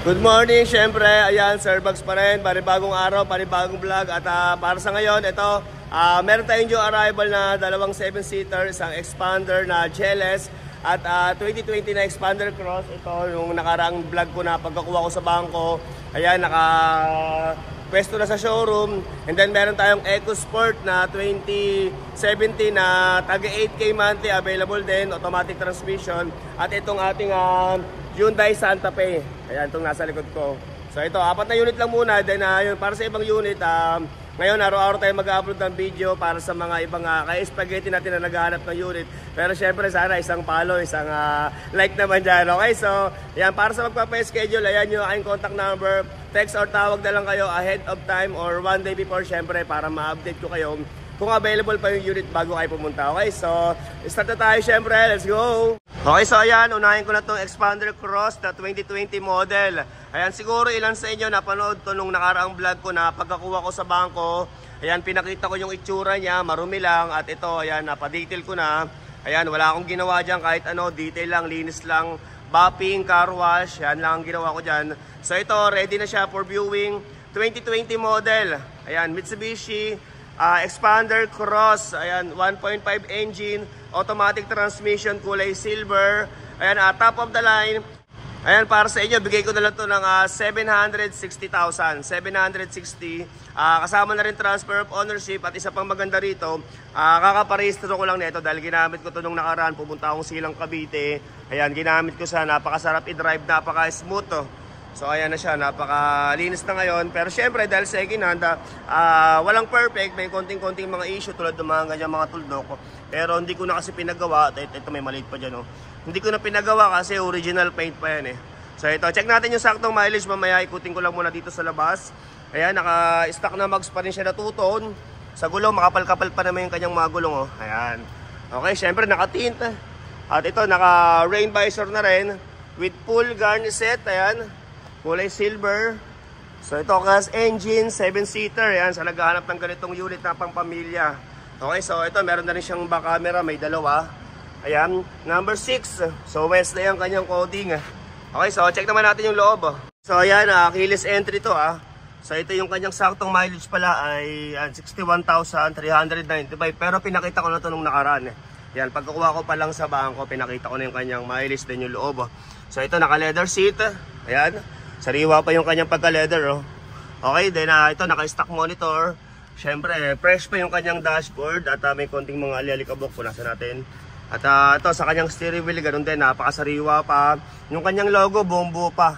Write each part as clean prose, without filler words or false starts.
Good morning, syempre, ayan, Sir Bugs pa rin, panibagong araw, panibagong vlog. At para sa ngayon, ito, meron tayong new arrival na dalawang 7-seater, isang expander na GLS at 2020 na expander cross. Ito, yung nakaraang vlog ko na pagkakuha ko sa bangko, ayan, pwesto na sa showroom. And then meron tayong EcoSport na 2017 na taga 8K monthly, available din, automatic transmission. At itong ating Hyundai Santa Fe. Ayan, itong nasa likod ko. So ito, 4 na unit lang muna. Then yun, para sa ibang unit, ngayon araw-araw tayo mag-upload ng video para sa mga ibang ka-spaghetti natin na naghahanap ng unit. Pero syempre sana isang follow, isang like naman dyan. Okay, so ayan, para sa magpapa-schedule, ayan yung aking contact number. Text or tawag na lang kayo ahead of time or 1 day before, syempre, para ma-update ko kayo kung available pa yung unit bago kayo pumunta. Okay, so start na tayo syempre. Let's go! Okay, so ayan, unahin ko na itong Expander Cross na 2020 model. Ayan, siguro ilan sa inyo napanood to nung nakaraang vlog ko na pagkakuha ko sa bangko. Ayan, pinakita ko yung itsura niya, marumi lang. At ito, ayan, napadetail ko na. Ayan, wala akong ginawa dyan kahit ano, detail lang, linis lang. Bopping, car wash, yan lang ang ginawa ko dyan. So ito, ready na siya for viewing. 2020 model. Ayan, Mitsubishi Expander Cross. Ayan, 1.5 engine, automatic transmission, kulay silver. Ayan, top of the line. Ayan, para sa inyo, bigay ko na lang ito ng 760,000. 760. Kasama na rin transfer of ownership. At isa pang maganda rito, kakaparehistro ko lang nito dahil ginamit ko ito nung nakaraan. Pupunta akong Silang Cavite. Ayan, ginamit ko sa napakasarap i-drive, napaka-smooth to. So ayan na siya, napakalinis na ngayon. Pero syempre dahil second hand, walang perfect, may konting-konting mga issue tulad ng mga ganyan mga tuldok. Pero hindi ko na kasi pinagawa. Ito may maliit pa dyan, oh. Hindi ko na pinagawa kasi original paint pa yan eh. So ito, check natin yung saktong mileage mamaya. Ikutin ko lang muna dito sa labas. Ayan, naka-stock na mags pa rin siya na 2-tone. Sa gulong, makapal-kapal pa naman yung kanyang mga gulong, oh. Ayan. Okay, syempre naka-tint. At ito, naka-rain visor na rin with full garnish set. Ayan, kulay silver. So ito, gas engine, 7-seater. Ayan, sa naghahanap ng ganitong unit na pang pamilya. Okay, so ito, meron na rin siyang back camera, may dalawa. Ayan, number 6. So Wesley ang kanyang coding. Okay, so check naman natin yung loob. So ayan, keyless entry to. So ito yung kanyang saktong mileage pala ay 61,395. Pero pinakita ko na to nung nakaraan. Yan, pagkakuha ko pa lang sa bangko, pinakita ko na yung kanyang mileage din yung loob. So ito, naka-leather seat. Ayan, sariwa pa yung kanyang pagka-leather, oh. Okay, then ito, naka-stock monitor. Syempre, fresh pa yung kanyang dashboard at may konting mga ali-alikabok. Punasan natin. At ito, sa kanyang steering wheel, ganun din, napakasariwa pa. Yung kanyang logo, buong buo pa.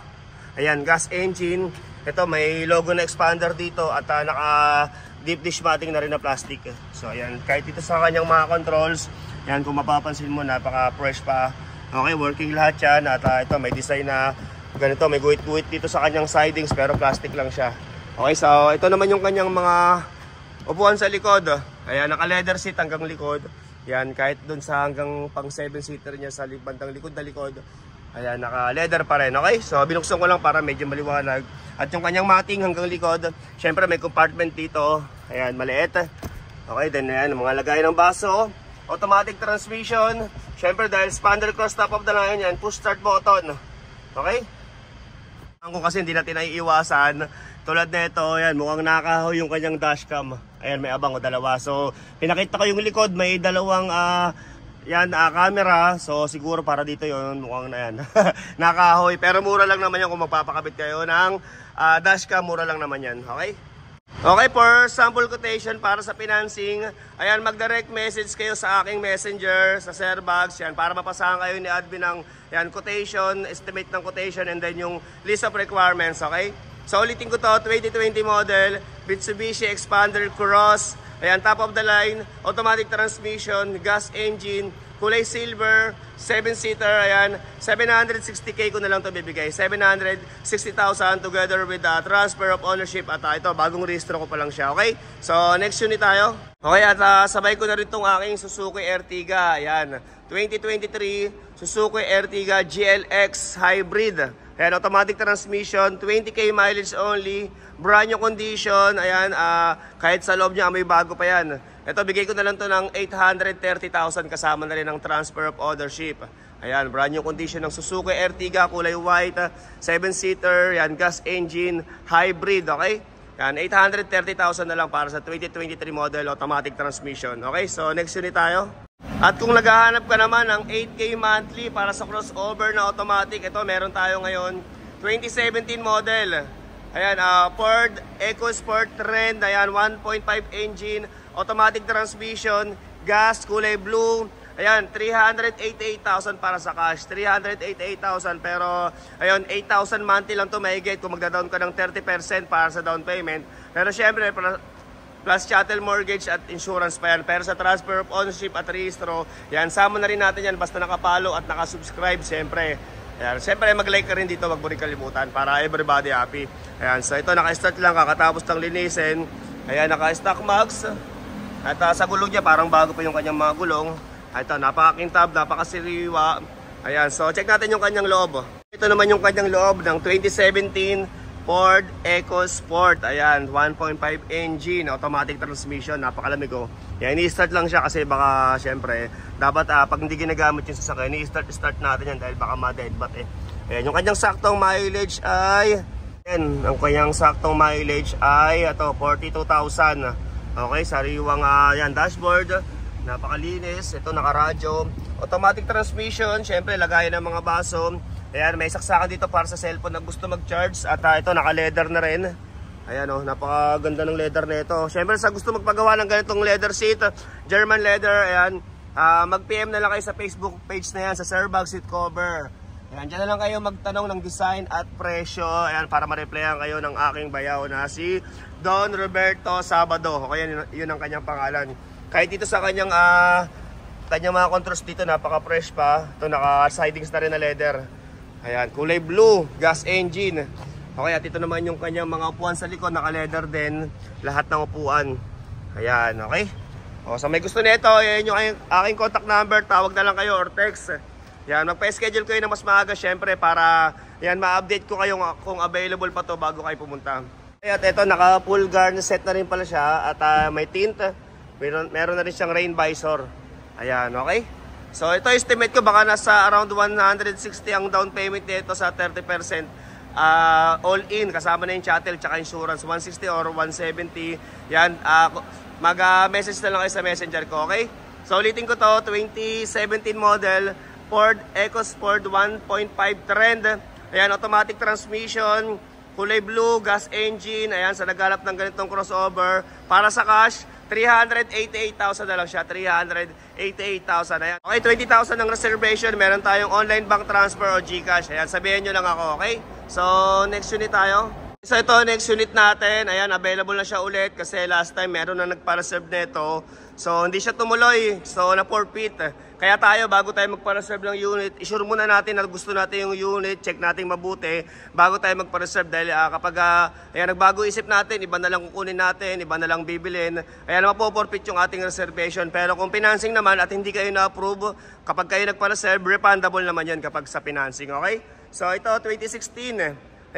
Ayan, gas engine. Ito, may logo na expander dito at naka-deep dish matting na rin na plastic. So ayan, kahit dito sa kanyang mga controls, yan, kung mapapansin mo, napaka-fresh pa. Okay, working lahat yan. At ito, may design na ganito, may guhit-guhit dito sa kanyang sidings pero plastic lang siya. Okay, so ito naman yung kanyang mga upuan sa likod. Ayan, naka-leather seat hanggang likod. Yan, kahit dun sa hanggang pang 7-seater niya sa bandang likod na likod. Ayan, naka-leather pa rin. Okay, so binuksan ko lang para medyo maliwanag. At yung kanyang matting hanggang likod, syempre may compartment dito. Ayan, maliit. Okay, then ayan, mga lagay ng baso. Automatic transmission. Syempre dahil Expander Cross top of the line yan, push start button. Okay? Kung kasi hindi natin naiiwasan, tulad nito, ayan, mukhang nakahoy yung kanyang dashcam. Ayan, may abang o dalawa. So, pinakita ko yung likod, may dalawang camera. So, siguro para dito yun, mukhang na yan. Nakahoy, pero mura lang naman yan kung magpapakabit kayo ng dashcam, mura lang naman yan. Okay? Okay, for sample quotation para sa financing, ayan, mag-direct message kayo sa aking messenger, sa Sir Bugs, yan, para mapasahan kayo ni admin ng yan, quotation, estimate ng quotation, and then yung list of requirements, okay? So, ulitin ko to, 2020 model, Mitsubishi Expander Cross, ayan, top of the line, automatic transmission, gas engine, kulay silver, 7-seater, ayan, 760K ko na lang to bibigay. 760,000 together with the transfer of ownership. At ito, bagong rehistro ko pa lang siya, okay? So, next unit tayo. Okay, at sabay ko na rin itong aking Suzuki Ertiga. Ayan, 2023 Suzuki Ertiga GLX Hybrid. Ayan, automatic transmission, 20K mileage only, brand new condition. Ayan, kahit sa loob niya, may bago pa yan. Ito, bigay ko na lang to ng 830,000 kasama na rin ng transfer of ownership. Ayan, brand new condition ng Suzuki Ertiga, kulay white, 7-seater, yan, gas engine, hybrid, okay? Yan, 830,000 na lang para sa 2023 model, automatic transmission. Okay, so next unit tayo. At kung naghahanap ka naman ng 8K monthly para sa crossover na automatic, ito meron tayo ngayon, 2017 model. Ayan, Ford EcoSport Trend, ayan, 1.5 engine, automatic transmission, gas, kulay blue. Ayan, 388,000 para sa cash. 388,000 pero ayun, 8,000 monthly lang to mahigit kung magda-down ka ng 30% para sa down payment. Pero syempre, plus chattel mortgage at insurance pa yan. Pero sa transfer of ownership at registro, yan, sama na rin natin yan basta nakapalo at nakasubscribe syempre. Ayan, syempre mag-like ka rin dito, wag mo rin kalimutan para everybody happy. Ayan, so ito naka-start lang, kakatapos ng linisin. Ayan, naka-stock mags. At sa gulong niya, parang bago pa yung kanyang mga gulong. Ito, napakakintab, napakasiriwa. Ayan, so check natin yung kanyang loob. Ito naman yung kanyang loob ng 2017 Ford EcoSport. Ayan, 1.5 engine, automatic transmission, napakalamig oh. Yan, i-start lang siya kasi baka syempre, dapat pag hindi ginagamit yung sasakyan, i-start natin yan dahil baka ma-deadbat eh. Ayan, yung kanyang saktong mileage ay, ayan, ang kanyang saktong mileage ay, ito, 42,000. Okay, sariwang yan, dashboard. Napakalinis, ito naka-radyo, automatic transmission, syempre lagayan ng mga baso. Ayan, may saksakan dito para sa cellphone na gusto mag-charge. At ito naka-leather na rin. Ayan oh, napakaganda ng leather na ito. Syempre sa gusto magpagawa ng ganitong leather seat, German leather, ayan, mag-PM na lang kayo sa Facebook page na yan, sa Sir Bag Seat Cover. Ayan, dyan na lang kayo magtanong ng design at presyo. Ayan, para ma-replyan kayo ng aking bayaw na si Don Roberto Sabado. Okay, yun ang kanyang pangalan. Kahit dito sa kanyang mga controls dito, napaka-fresh pa. Ito, naka-sidings na rin na leather. Ayan, kulay blue, gas engine. Okay, at ito naman yung kanyang mga upuan sa likod, naka-leather din. Lahat ng upuan. Ayan, okay. O, sa may gusto nito, yan yung aking contact number. Tawag na lang kayo or text. Yan, magpa-schedule kayo na mas maaga, syempre, para yan, ma-update ko kayo kung available pa to bago kayo pumunta. At ito, naka-full guard set na rin pala siya. At may tint. Meron na rin siyang rain visor. Ayan, okay? So, ito estimate ko baka nasa around 160 ang down payment nito sa 30%. All in, kasama na yung chattel tsaka insurance. 160 or 170. Yan, mag-message na lang kayo sa messenger ko, okay? So, ulitin ko to, 2017 model, Ford EcoSport 1.5 Trend. Ayan, automatic transmission, kulay blue, gas engine. Ayan, sa naghanap ng ganitong crossover. Para sa cash, 388,000 na lang siya. 388,000. Ayan. Okay, 20,000 ng reservation. Meron tayong online bank transfer o GCash. Ayan, sabihin nyo lang ako, okay? So, next unit tayo. So, ito, next unit natin. Ayan, available na siya ulit kasi last time meron na nagpa-reserve nito. So, hindi siya tumuloy. So, na-forfeit. Kaya tayo, bago tayo magpa-reserve ng unit, isure muna natin na gusto natin yung unit, check natin mabuti, bago tayo magpa-reserve. Dahil kapag ayan, nagbago isip natin, iba na lang kukunin natin, iba na lang bibilin, ayan, mapoforfeit yung ating reservation. Pero kung financing naman at hindi kayo na-approve, kapag kayo nagpa-reserve, refundable naman yan kapag sa financing, okay? So, ito, 2016.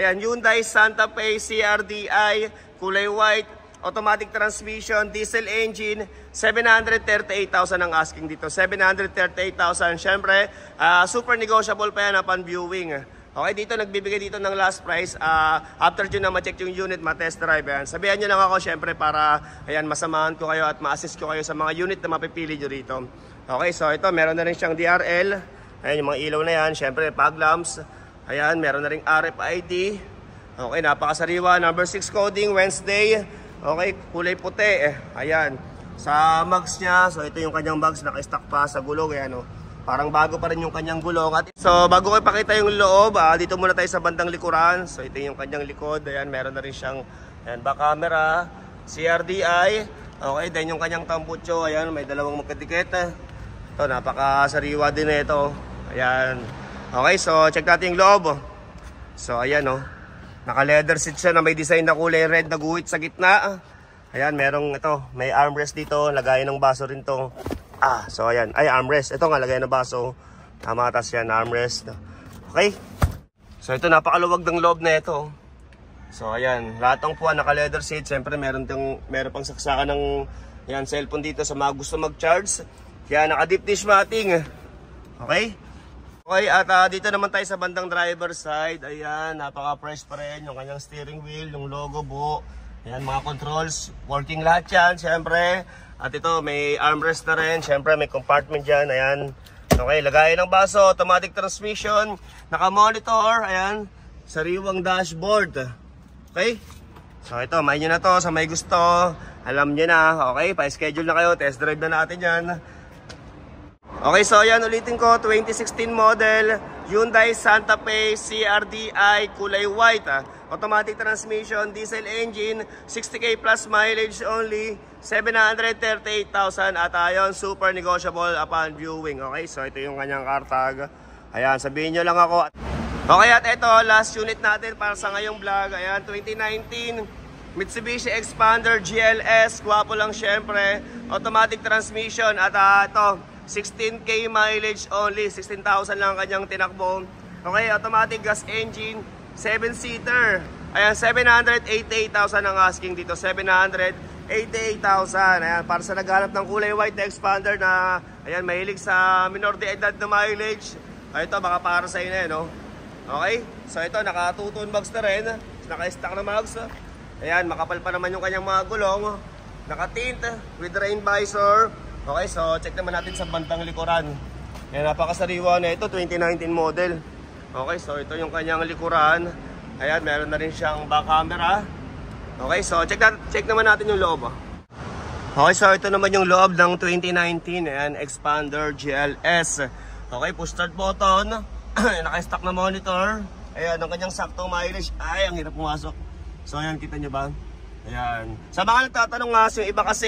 Ayan, Hyundai Santa Fe CRDI, kulay white, automatic transmission, diesel engine, 738,000 ang asking dito. 738,000. Siyempre, super negotiable pa yan upon viewing. Okay, dito nagbibigay dito ng last price. After nyo na ma-check yung unit, ma-test drive. Ayan. Sabihan nyo lang ako, siyempre, para ayan, masamahan ko kayo at ma-assist ko kayo sa mga unit na mapipili nyo rito. Okay, so ito, meron na rin siyang DRL. Ayan, yung mga ilaw na yan. Siyempre, fog lamps. Ayan, meron na rin RFID. Okay, napakasariwa. Number 6 coding, Wednesday. Okay, kulay puti. Ayan. Sa mugs niya, so ito yung kanyang mugs, naka-stock pa sa gulong. Ayan, oh. Parang bago pa rin yung kanyang gulong. At so, bago ko ipakita yung loob, dito muna tayo sa bandang likuran. So, ito yung kanyang likod. Ayan, meron na rin siyang ayan, back camera, CRDI. Okay, then yung kanyang tambucho. Ayan, may dalawang magkadikit. Ito, napakasariwa din na ito. Ayan. Okay, so check natin yung loob. So, ayan, oh. Naka-leather seat siya na may design na kulay red na guhit sa gitna. Ayan, merong ito, may armrest dito, lagayan ng baso rin to. So ayan, ay armrest. Ito nga, lagayan ng baso. Tama, tas yan, armrest. Okay. So ito, napakaluwag ng loob na ito. So ayan, lahat ng puwan, naka-leather seat. Siyempre, meron pang saksakan ng yan, cellphone dito sa mga gusto mag-charge. Kaya naka-deep dish matting. Okay. Okay, at dito naman tayo sa bandang driver side. Ayan, napaka-fresh pa rin yung kanyang steering wheel, yung logo buo. Ayan, mga controls, working lahat yan, syempre. At ito, may armrest na rin, syempre may compartment dyan, ayan. Okay, lagayan ng baso, automatic transmission, naka-monitor, ayan, sariwang dashboard. Okay? So ito, may nyo na to, sa may gusto, alam nyo na, okay, pa-schedule na kayo, test drive na natin yan. Okay, so ayan, ulitin ko, 2016 model, Hyundai Santa Fe CRDI, kulay white. Automatic transmission, diesel engine, 60k plus mileage only, 738,000 at ayon, super negotiable upon viewing. Okay, so ito yung kanyang car tag. Ayan, sabihin nyo lang ako. Okay, at ito, last unit natin para sa ngayong vlog. Ayan, 2019 Mitsubishi Expander GLS, guwapo lang syempre, automatic transmission at ito, 16k mileage only, 16,000 lang kanyang tinakbo. Okay, automatic gas engine, 7-seater. Ayan, 788,000 ang asking dito, 788,000. Ayan, para sa naghanap ng kulay white na Expander na, ayan, mahilig sa minor de edad na mileage. Ay, ito, baka para sa inyo, no? Okay, so ito, naka 2-tone mags na rin, naka-stack na mags. Ayan, makapal pa naman yung kanyang mga gulong, naka-tint with rain visor. Okay, so check naman natin sa bandang likuran. Ayan, napakasariwa na ito, 2019 model. Okay, so ito yung kanyang likuran. Ayan, meron na rin siyang back camera. Okay, so check naman natin yung loob. Okay, so ito naman yung loob ng 2019. Ayan, Expander GLS. Okay, push start button. Naka-stock na monitor. Ayan, ang kanyang saktong mileage. Ay, ang hirap pumasok. So ayan, kita nyo ba? Ayan. Sa mga nagtatanong nga, yung iba kasi,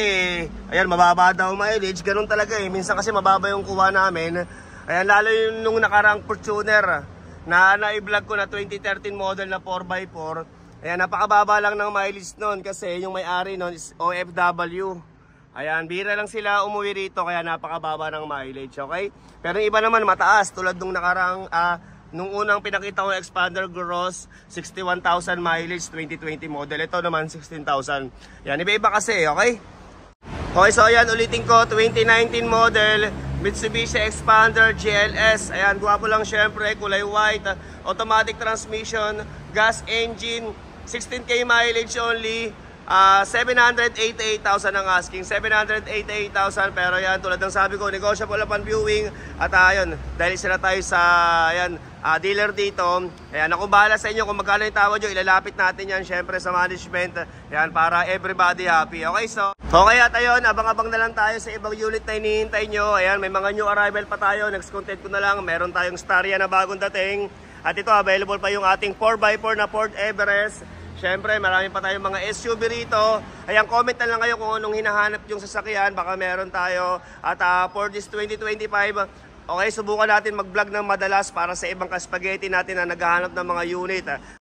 ayan, mababa daw mileage. Ganun talaga eh. Minsan kasi mababa yung kuha namin. Ayan, lalo yung nung nakarang Fortuner na na-vlog ko na 2013 model na 4x4. Ayan, napakababa lang ng mileage nun kasi yung may-ari nun is OFW. Ayan, bira lang sila umuwi rito kaya napakababa ng mileage, okay? Pero yung iba naman mataas tulad nung nakarang nung unang pinakita ko Expander Gross, 61,000 mileage, 2020 model. Ito naman, 16,000. Yan, iba-iba kasi, okay? Okay, so ayan, ulitin ko, 2019 model, Mitsubishi Expander GLS. Ayan, guwapo lang syempre, kulay white, automatic transmission, gas engine, 16k mileage only, 788,000 ang asking, 788,000, pero yan, tulad ng sabi ko, negotiable upon viewing. At ayun, dahil sila tayo sa ayan, dealer dito, ayan, ako bahala sa inyo kung magkano yung tawad nyo, ilalapit natin yan syempre sa management, ayan, para everybody happy. Okay, so okay, at ayun, abang-abang na lang tayo sa ibang unit na hinihintay nyo. Ayan, may mga new arrival pa tayo, next content ko na lang, meron tayong Staria na bagong dating. At ito, available pa yung ating 4x4 na Ford Everest. Siyempre, marami pa tayong mga SUV rito. Ayan, comment na lang kayo kung anong hinahanap yung sasakyan. Baka meron tayo. At for this 2025, okay, subukan natin mag-vlog ng madalas para sa ibang ka-spaghetti natin na naghahanap ng mga unit.